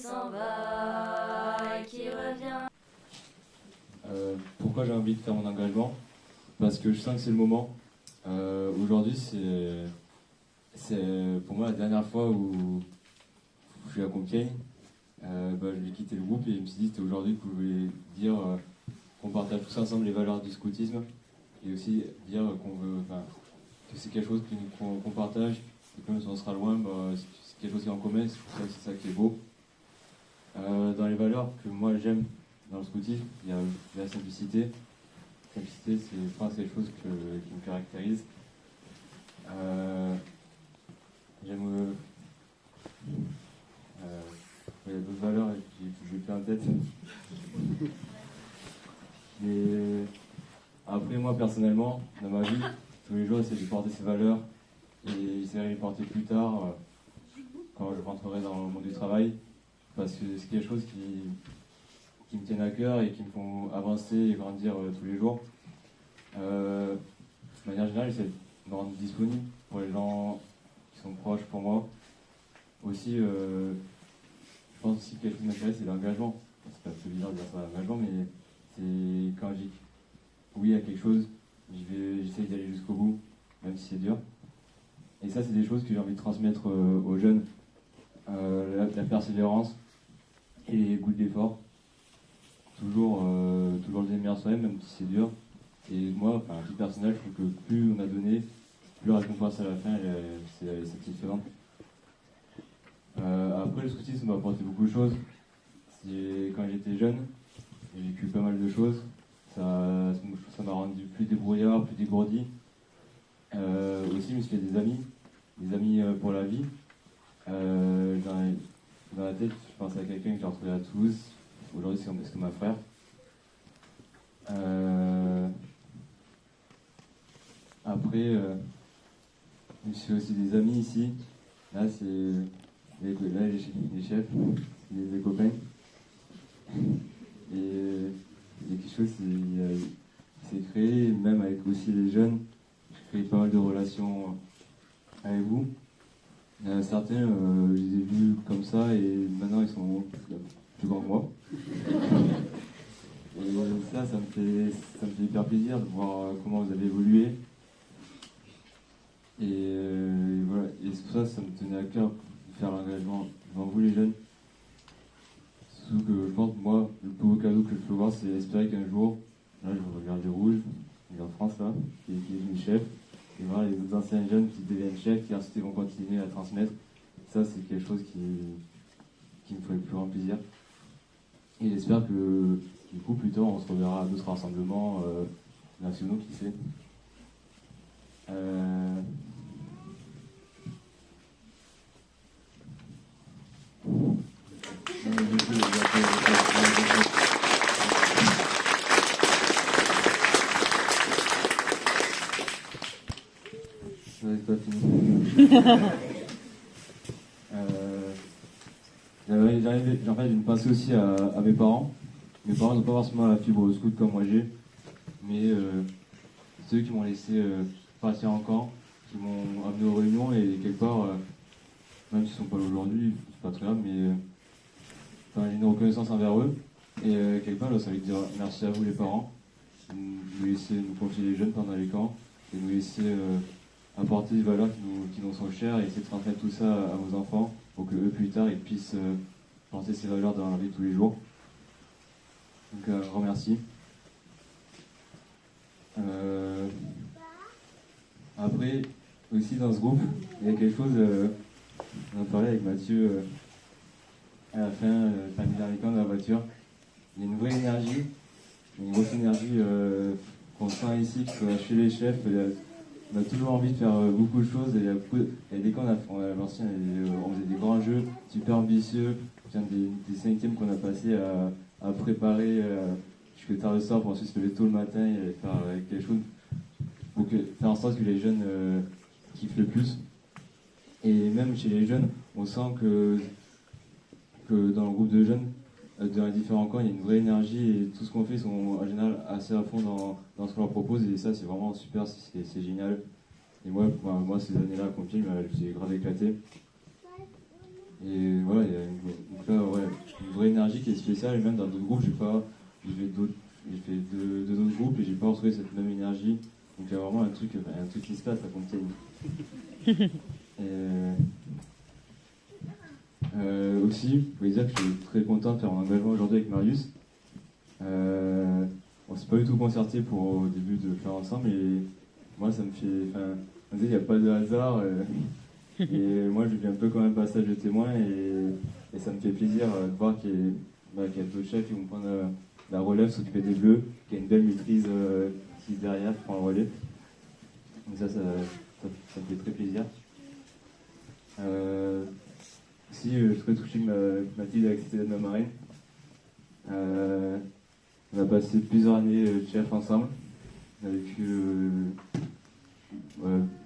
s'en va et qui revient. Pourquoi j'ai envie de faire mon engagement? Parce que je sens que c'est le moment. Aujourd'hui, c'est pour moi la dernière fois où je suis à Compiègne. Je vais quitter le groupe et je me suis dit que c'était aujourd'hui que je voulais dire qu'on partage tous ensemble les valeurs du scoutisme et aussi dire que c'est quelque chose qu'on partage et que même si on sera loin, c'est quelque chose qui est en commun, c'est ça qui est beau. Dans les valeurs que moi j'aime dans le scoutisme, il y a la simplicité. La simplicité, c'est quelque chose qui me caractérise. J'aime. Il y a d'autres valeurs que j'ai plus en tête. Mais après, moi personnellement, dans ma vie, tous les jours, j'essaie de porter ces valeurs et j'essaierai de les porter plus tard quand je rentrerai dans le monde du travail. Parce que c'est quelque chose qui me tiennent à cœur et qui me font avancer et grandir tous les jours. De manière générale, j'essaie de me rendre disponible pour les gens qui sont proches pour moi. Aussi, je pense aussi que quelque chose qui m'intéresse, c'est l'engagement. C'est pas très bizarre de dire ça, l'engagement, mais c'est quand je dis oui à quelque chose, j'essaie d'aller jusqu'au bout, même si c'est dur. Et ça, c'est des choses que j'ai envie de transmettre aux jeunes. La persévérance et les goûts de l'effort. Toujours le meilleur soi-même, même si c'est dur. Et moi, à titre personnel, je trouve que plus on a donné, plus la récompense à la fin, c'est satisfaisant. Après, le scoutisme m'a apporté beaucoup de choses. Quand j'étais jeune, j'ai vécu pas mal de choses. Ça m'a rendu plus débrouillard, plus dégourdi. Aussi, je me suis fait des amis pour la vie. Dans la tête, je pense à quelqu'un que j'ai retrouvé à Toulouse. Aujourd'hui, c'est comme un frère. Après, je me suis fait aussi des amis ici. Là, les chefs, les copains. Et il y a quelque chose qui s'est créé, même avec aussi les jeunes. J'ai créé pas mal de relations avec vous. Certains, je les ai vus comme ça et maintenant ils sont plus grands que moi. Et ça me fait hyper plaisir de voir comment vous avez évolué. Et voilà, et c'est pour ça que ça me tenait à cœur de faire l'engagement devant vous les jeunes. Surtout que je pense, moi, le plus beau cadeau que je peux voir, c'est espérer qu'un jour, là je regarde les rouges, les en France là, qui est devenu chef, et voir les autres anciens jeunes qui deviennent chefs, qui ensuite vont continuer à transmettre. Ça, c'est quelque chose qui me ferait le plus grand plaisir. Et j'espère que, du coup, plus tard, on se reverra à d'autres rassemblements nationaux, qui sait. C'est pas fini. J'ai une pensée aussi à mes parents. Mes parents n'ont pas forcément la fibre scout comme moi j'ai, mais c'est eux qui m'ont laissé partir en camp, qui m'ont amené aux réunions et quelque part, même s'ils ne sont pas là aujourd'hui, c'est pas très grave, mais j'ai une reconnaissance envers eux. Et quelque part, ça veut dire merci à vous les parents, de nous laisser nous confier les jeunes pendant les camps et nous laisser apporter des valeurs qui nous sont chères et essayer de transmettre tout ça à vos enfants pour que eux plus tard ils puissent porter ces valeurs dans leur vie de tous les jours. Donc un grand merci. Après, aussi dans ce groupe, il y a quelque chose, on en parlait avec Mathieu à la fin, parmi les camps dans la voiture. Il y a une vraie énergie, une grosse énergie qu'on sent ici, que ce soit chez les chefs. On a toujours envie de faire beaucoup de choses. Il y a des camps, à l'ancien, on faisait des grands jeux super ambitieux. Des cinquièmes qu'on a passé à préparer jusqu'à tard le soir pour ensuite se lever tôt le matin et faire quelque chose pour faire en sorte que les jeunes kiffent le plus. Et même chez les jeunes, on sent que dans le groupe de jeunes, dans les différents camps, il y a une vraie énergie et tout ce qu'on fait, ils sont en général assez à fond dans ce qu'on leur propose et ça c'est vraiment super, c'est génial. Et moi ces années-là à Compiègne, je me suis grave éclaté. Et voilà, il y a donc là, ouais, une vraie énergie qui est spéciale. Et même dans d'autres groupes, j'ai fait deux autres groupes et j'ai pas retrouvé cette même énergie. Donc il y a vraiment un truc qui se passe à Compiègne. Aussi, je voulais dire que je suis très content de faire mon engagement aujourd'hui avec Marius. On s'est pas du tout concerté au début de faire ensemble et moi ça me fait. Enfin, on disait il n'y a pas de hasard et moi je vis un peu comme un passage de témoin et ça me fait plaisir de voir qu'il y a d'autres chefs qui vont prendre la relève, s'occuper des bleus, qu'il y a une belle maîtrise qui derrière prend le relais. Donc ça me fait très plaisir. Aussi, je serais touché que Mathilde a accepté d'être ma marraine. On a passé plusieurs années de chef ensemble. On a vécu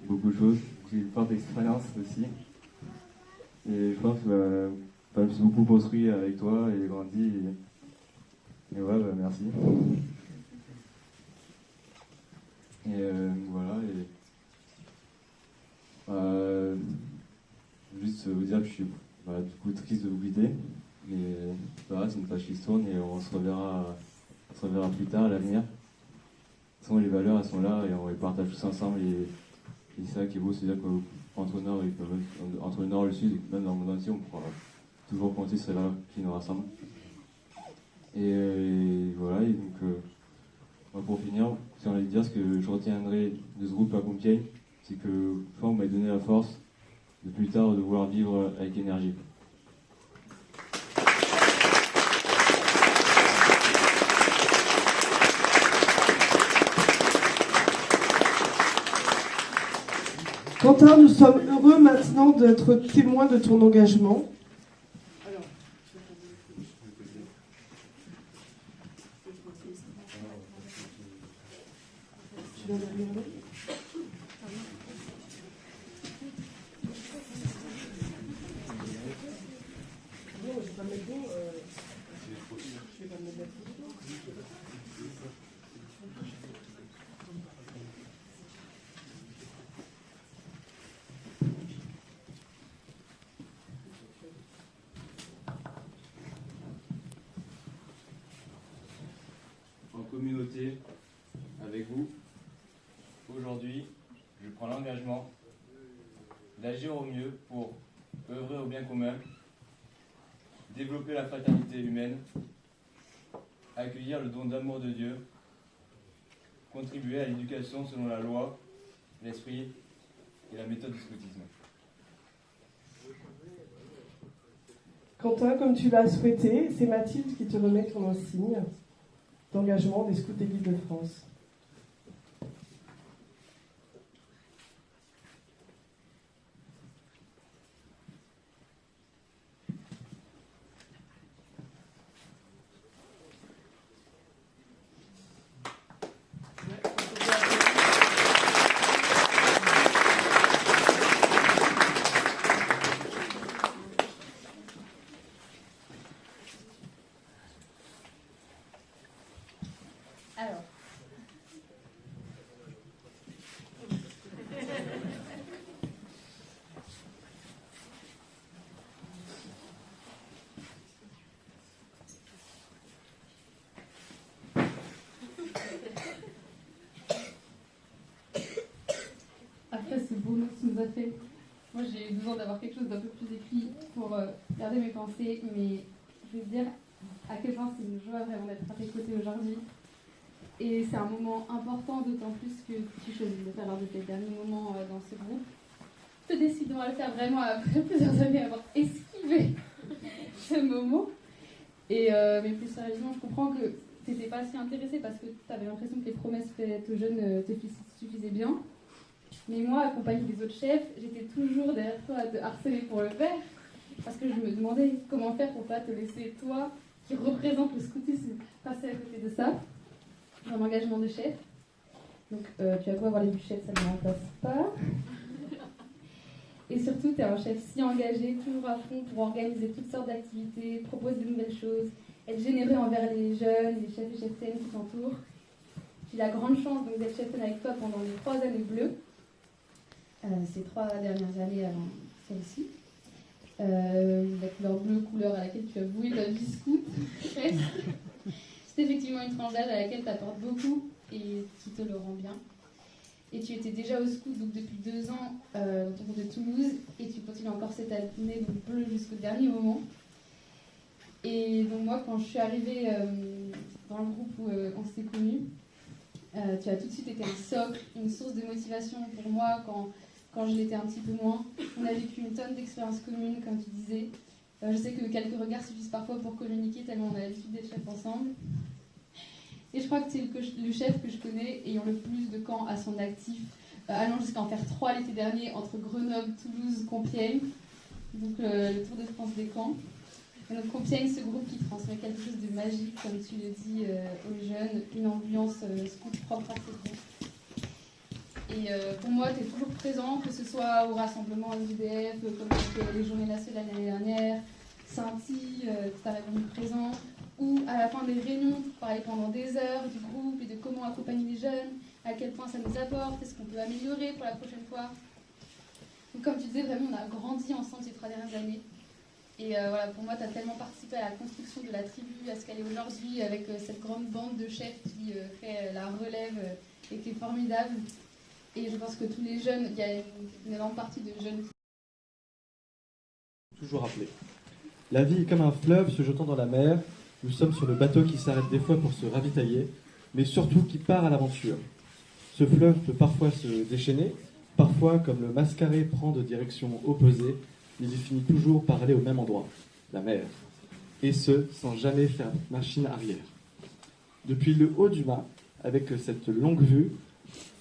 beaucoup de choses. J'ai eu une forte expérience aussi. Et je pense que je me suis beaucoup construit avec toi et grandi. Et ouais, merci. Et voilà. Juste vous dire que je suis du coup triste de vous quitter. Mais voilà, c'est une page qui se tourne et on se reverra plus tard à l'avenir. De toute façon, les valeurs elles sont là et on les partage tous ensemble. Et c'est ça qui est beau, c'est-à-dire qu'entre le Nord et le Sud, même dans le monde entier, on pourra toujours compter sur les valeurs qui nous rassemblent. Et voilà, et donc pour finir, j'ai envie de dire ce que je retiendrai de ce groupe à Compiègne, c'est que on m'a donné la force de plus tard de vouloir vivre avec énergie. Quentin, nous sommes heureux maintenant d'être témoins de ton engagement. En communauté, avec vous, aujourd'hui, je prends l'engagement d'agir au mieux pour œuvrer au bien commun, développer la fraternité humaine, accueillir le don d'amour de Dieu, contribuer à l'éducation selon la loi, l'esprit et la méthode du scoutisme. Quentin, comme tu l'as souhaité, c'est Mathilde qui te remet ton insigne d'engagement des Scouts et Guides de France. Alors. Après ce beau lot que tu nous as fait, moi j'ai eu besoin d'avoir quelque chose d'un peu plus écrit pour garder mes pensées, mais je vais te dire à quel point c'est une joie vraiment d'être à tes côtés aujourd'hui. Et c'est un moment important, d'autant plus que tu choisis de faire l'un de tes derniers moments dans ce groupe. Te décidons à le faire vraiment après plusieurs années avoir esquivé ce moment. Mais plus sérieusement, je comprends que tu n'étais pas si intéressée parce que tu avais l'impression que les promesses faites aux jeunes te suffisaient bien. Mais moi, accompagnée des autres chefs, j'étais toujours derrière toi à te harceler pour le faire. Parce que je me demandais comment faire pour pas te laisser, toi, qui représente le scoutisme, passer à côté de ça. Un engagement de chef. Donc, tu as beau avoir les bûchettes, ça ne me remplace pas. Et surtout, tu es un chef si engagé, toujours à fond pour organiser toutes sortes d'activités, proposer de nouvelles choses, être généreux envers les jeunes, les chefs et cheftaines qui t'entourent. J'ai la grande chance donc, d'être cheftaine avec toi pendant les 3 années bleues. Ces 3 dernières années avant celle-ci. la couleur bleue, couleur à laquelle tu as voué ta vie scout, presque. C'est effectivement une tranche d'âge à laquelle tu apportes beaucoup et qui te le rend bien. Et tu étais déjà au scout donc depuis 2 ans dans ton cours de Toulouse et tu continues encore cette année donc bleu jusqu'au dernier moment. Et donc moi quand je suis arrivée dans le groupe où on s'est connus, tu as tout de suite été un socle, une source de motivation pour moi quand je l'étais un petit peu moins. On a vécu une tonne d'expériences communes comme tu disais. Je sais que quelques regards suffisent parfois pour communiquer tellement on a l'habitude d'être chefs ensemble. Et je crois que c'est le chef que je connais ayant le plus de camps à son actif, allant jusqu'à en faire 3 l'été dernier entre Grenoble, Toulouse, Compiègne, donc le Tour de France des camps. Et donc Compiègne, ce groupe qui transmet quelque chose de magique, comme tu le dis aux jeunes, une ambiance scout propre à ce groupe. Et pour moi, tu es toujours présent, que ce soit au rassemblement MJDF, comme avec les Journées nationales l'année dernière, Sainty, tu as répondu présent, ou à la fin des réunions, pour parler pendant des heures du groupe et de comment accompagner les jeunes, à quel point ça nous apporte, est-ce qu'on peut améliorer pour la prochaine fois. Donc comme tu disais, vraiment, on a grandi ensemble ces 3 dernières années. Et voilà, pour moi, tu as tellement participé à la construction de la tribu, à ce qu'elle est aujourd'hui, avec cette grande bande de chefs qui fait la relève et qui est formidable. Et je pense que tous les jeunes, il y a une énorme partie de jeunes. Toujours rappeler. La vie est comme un fleuve se jetant dans la mer. Nous sommes sur le bateau qui s'arrête des fois pour se ravitailler, mais surtout qui part à l'aventure. Ce fleuve peut parfois se déchaîner, parfois, comme le mascaré prend de directions opposées, mais il finit toujours par aller au même endroit, la mer. Et ce, sans jamais faire machine arrière. Depuis le haut du mât, avec cette longue vue,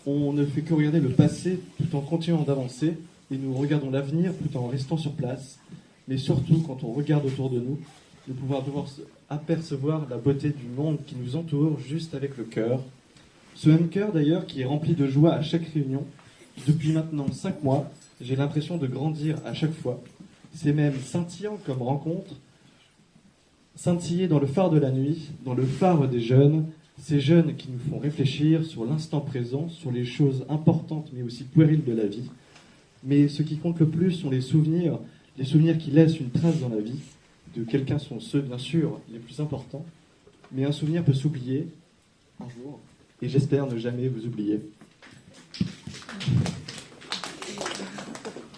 on ne fait que regarder le passé tout en continuant d'avancer, et nous regardons l'avenir tout en restant sur place. Mais surtout, quand on regarde autour de nous, de pouvoir apercevoir la beauté du monde qui nous entoure juste avec le cœur. Ce même cœur d'ailleurs qui est rempli de joie à chaque réunion. Depuis maintenant 5 mois, j'ai l'impression de grandir à chaque fois. C'est même scintillant comme rencontre. Scintiller dans le phare de la nuit, dans le phare des jeunes, ces jeunes qui nous font réfléchir sur l'instant présent, sur les choses importantes mais aussi puériles de la vie. Mais ce qui compte le plus sont les souvenirs qui laissent une trace dans la vie. De quelqu'un sont ceux, bien sûr, les plus importants. Mais un souvenir peut s'oublier un jour. Et j'espère ne jamais vous oublier.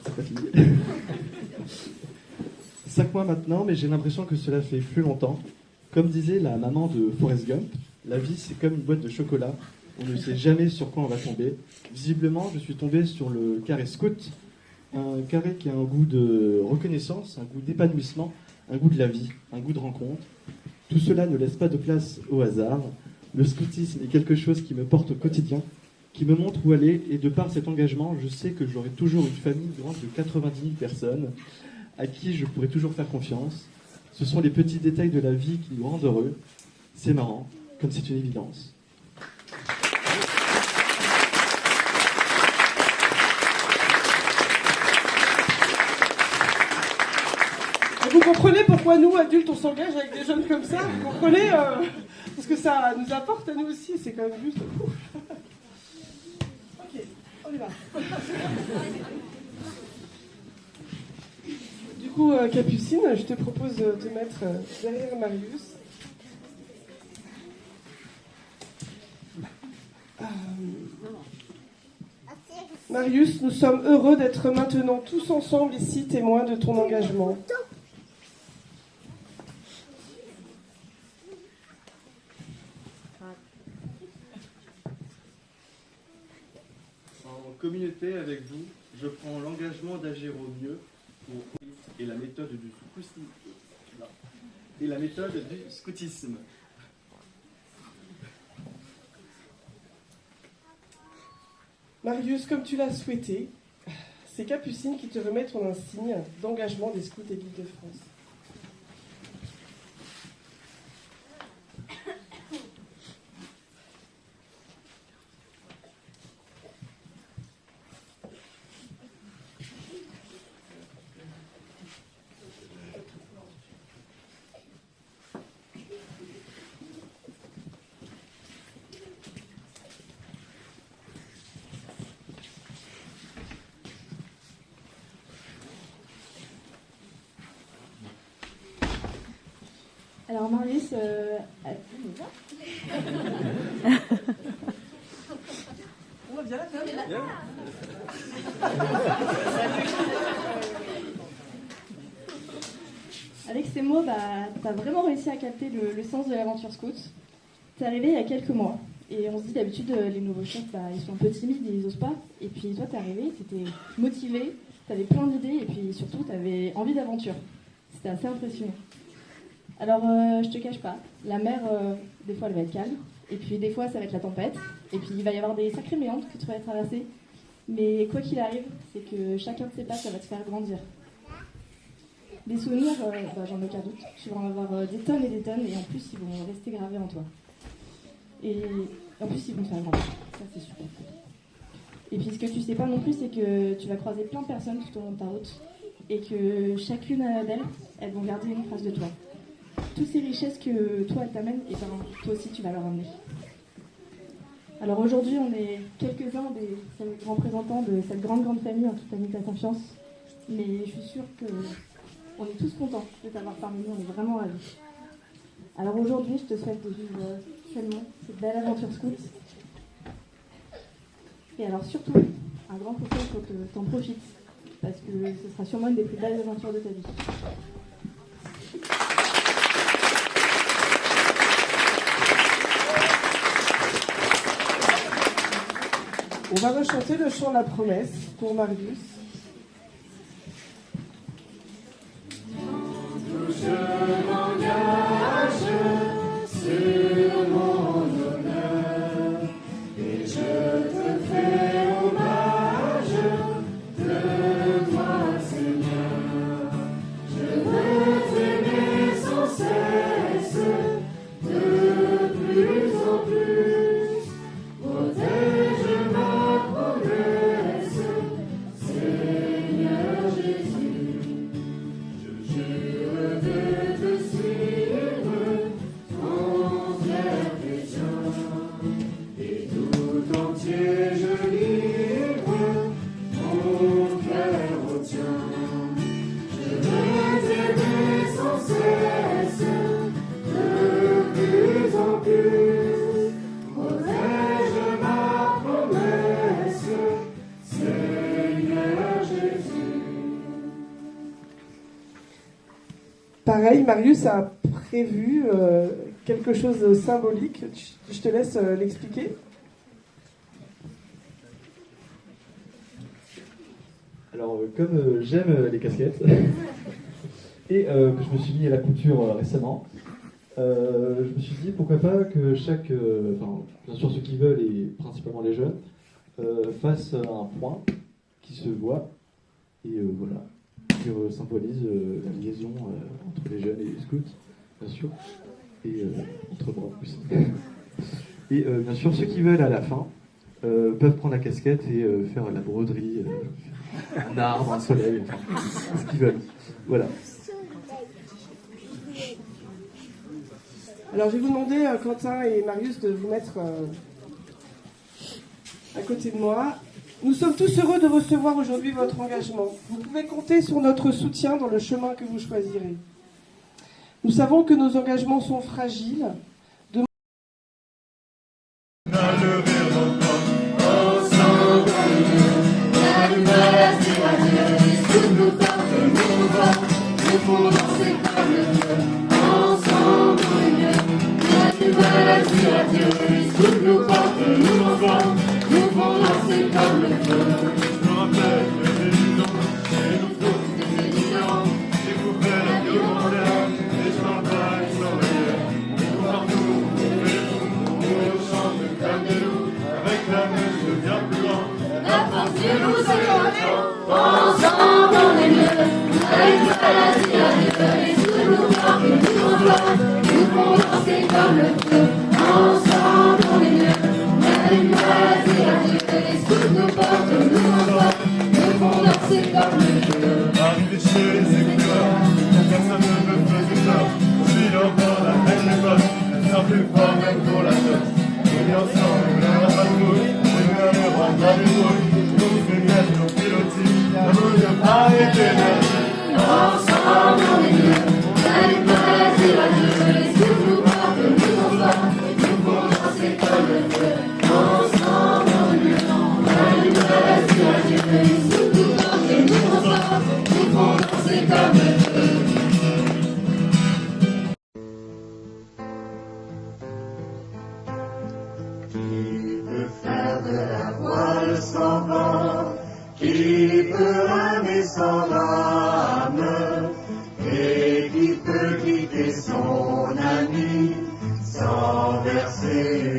C'est pas fini. 5 mois maintenant, mais j'ai l'impression que cela fait plus longtemps. Comme disait la maman de Forrest Gump, la vie c'est comme une boîte de chocolat. On ne sait jamais sur quoi on va tomber. Visiblement, je suis tombé sur le carré scout. Un carré qui a un goût de reconnaissance, un goût d'épanouissement, un goût de la vie, un goût de rencontre. Tout cela ne laisse pas de place au hasard. Le scoutisme est quelque chose qui me porte au quotidien, qui me montre où aller, et de par cet engagement, je sais que j'aurai toujours une famille grande de 90 000 personnes, à qui je pourrai toujours faire confiance. Ce sont les petits détails de la vie qui nous rendent heureux. C'est marrant, comme c'est une évidence. Vous comprenez pourquoi nous, adultes, on s'engage avec des jeunes comme ça? Vous comprenez parce que ça nous apporte à nous aussi, c'est quand même juste... Ok, on y va. Du coup, Capucine, je te propose de te mettre derrière Marius. Marius, nous sommes heureux d'être maintenant tous ensemble ici, témoins de ton engagement. En communauté avec vous, je prends l'engagement d'agir au mieux pour et la méthode du scoutisme. Marius, comme tu l'as souhaité, c'est Capucine qui te remet ton insigne d'engagement des scouts et guides de France. Alors Marius, On vient là, viens. avec ces mots, t'as vraiment réussi à capter le sens de l'aventure scout. T'es arrivé il y a quelques mois. Et on se dit d'habitude, les nouveaux chefs, ils sont un peu timides, ils osent pas. Et puis toi, t'es arrivé, t'étais motivé, t'avais plein d'idées, et puis surtout, t'avais envie d'aventure. C'était assez impressionnant. Alors, je te cache pas, la mer, des fois, elle va être calme. Et puis des fois, ça va être la tempête. Et puis il va y avoir des sacrées méandres que tu vas traverser. Mais quoi qu'il arrive, c'est que chacun de ces pas, ça va te faire grandir. Des souvenirs, j'en ai aucun doute. Tu vas en avoir des tonnes et des tonnes, et en plus, ils vont rester gravés en toi. Et en plus, ils vont te faire grandir. Ça, c'est super cool. Et puis, ce que tu sais pas non plus, c'est que tu vas croiser plein de personnes tout au long de ta route. Et que chacune d'elles, elles vont garder une trace de toi. Toutes ces richesses que toi, elles t'amènent, et toi aussi, tu vas leur amener. Alors aujourd'hui, on est quelques-uns des représentants de cette grande famille en toute amitié et confiance. Mais je suis sûre qu'on est tous contents de t'avoir parmi nous, on est vraiment ravis. Alors aujourd'hui, je te souhaite de vivre pleinement cette belle aventure scout. Et alors surtout, un grand conseil, il faut que tu en profites, parce que ce sera sûrement une des plus belles aventures de ta vie. On va rechanter le chant La Promesse pour Marius. Je m'engage sur mon honneur et je te fais hommage de moi, Seigneur. Je veux t'aimer sans cesse, de plus en plus. Protège ma promesse, Seigneur Jésus. Je jure de te suivre, ton frère chrétien, et tout entier je livre mon cœur au tien. Je veux t'aimer sans cesse, de plus en plus. Protège ma promesse, Seigneur Jésus. Pareil, Marius a prévu quelque chose de symbolique. Je te laisse l'expliquer. Alors, comme j'aime les casquettes, et que je me suis mis à la couture récemment, je me suis dit pourquoi pas que chaque, bien sûr ceux qui veulent et principalement les jeunes, fassent un point qui se voit, et voilà, qui symbolise la liaison entre les jeunes et les scouts, bien sûr, et entre moi aussi. Et bien sûr, ceux qui veulent à la fin peuvent prendre la casquette et faire la broderie, un arbre, un soleil, enfin, ce qu'ils veulent. Voilà. Alors, je vais vous demander, Quentin et Marius, de vous mettre à côté de moi. Nous sommes tous heureux de recevoir aujourd'hui votre engagement. Vous pouvez compter sur notre soutien dans le chemin que vous choisirez. Nous savons que nos engagements sont fragiles. Ensemble on est mieux, avec maladie à Dieu, et sous nos corps que nous envoie, nous font danser comme le feu. Ensemble on est mieux, avec maladie à Dieu, et sous nos corps que nous envoie, nous font danser comme le feu. Arrivé chez les écouteurs, personne ne me faisait peur. Je suis encore la même époque, elle sort plus fort même pour la teuf. On est ensemble, on a la patrouille, on est vers le roi de la débrouille. On fait bien, on pilotis, l'amour de pas éternel. Ensemble on est mieux, avec maladie à Dieu, s'en va, qui peut aimer son âme, et qui peut quitter son ami, sans verser